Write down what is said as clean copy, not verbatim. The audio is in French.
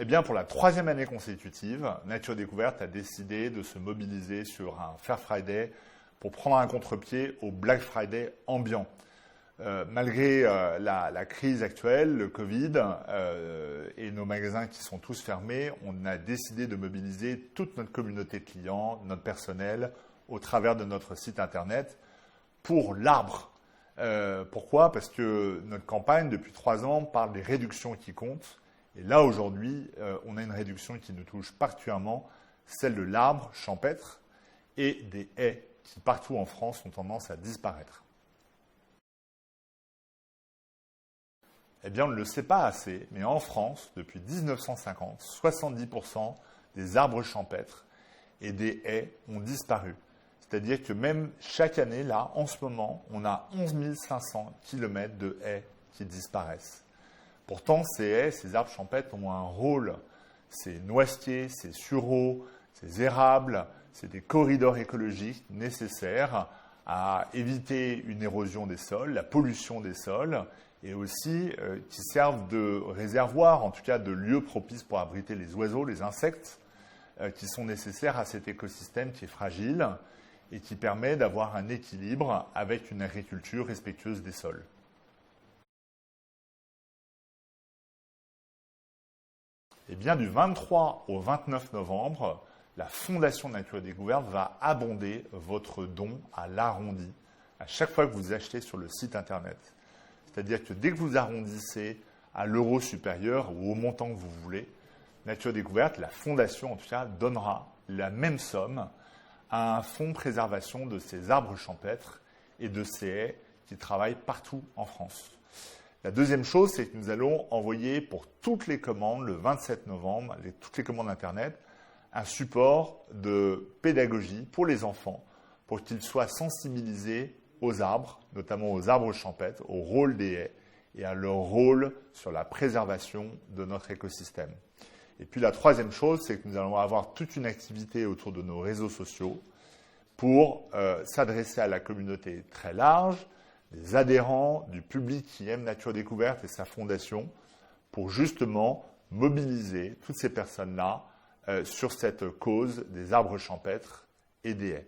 Eh bien, pour la 3e année consécutive, Nature Découverte a décidé de se mobiliser sur un Fair Friday pour prendre un contre-pied au Black Friday ambiant. Malgré la crise actuelle, le Covid et nos magasins qui sont tous fermés, on a décidé de mobiliser toute notre communauté de clients, notre personnel, au travers de notre site internet pour l'arbre. Pourquoi? Parce que notre campagne, depuis 3 ans, parle des réductions qui comptent. Et là, aujourd'hui, on a une réduction qui nous touche particulièrement, celle de l'arbre champêtre et des haies qui, partout en France, ont tendance à disparaître. Eh bien, on ne le sait pas assez, mais en France, depuis 1950, 70% des arbres champêtres et des haies ont disparu. C'est-à-dire que même chaque année, là, en ce moment, on a 11 500 km de haies qui disparaissent. Pourtant, ces haies, ces arbres champêtres ont un rôle. Ces noisetiers, ces sureaux, ces érables, c'est des corridors écologiques nécessaires à éviter une érosion des sols, la pollution des sols, et aussi qui servent de réservoir, en tout cas de lieu propice pour abriter les oiseaux, les insectes, qui sont nécessaires à cet écosystème qui est fragile et qui permet d'avoir un équilibre avec une agriculture respectueuse des sols. Et bien, du 23 au 29 novembre, la Fondation Nature Découverte va abonder votre don à l'arrondi à chaque fois que vous achetez sur le site internet. C'est-à-dire que dès que vous arrondissez à l'euro supérieur ou au montant que vous voulez, Nature Découverte, la Fondation en tout cas, donnera la même somme à un fonds de préservation de ces arbres champêtres et de ces haies qui travaillent partout en France. La deuxième chose, c'est que nous allons envoyer pour toutes les commandes, le 27 novembre, toutes les commandes Internet, un support de pédagogie pour les enfants, pour qu'ils soient sensibilisés aux arbres, notamment aux arbres champêtres, au rôle des haies et à leur rôle sur la préservation de notre écosystème. Et puis la troisième chose, c'est que nous allons avoir toute une activité autour de nos réseaux sociaux pour s'adresser à la communauté très large, des adhérents, du public qui aime Nature Découverte et sa fondation, pour justement mobiliser toutes ces personnes-là sur cette cause des arbres champêtres et des haies.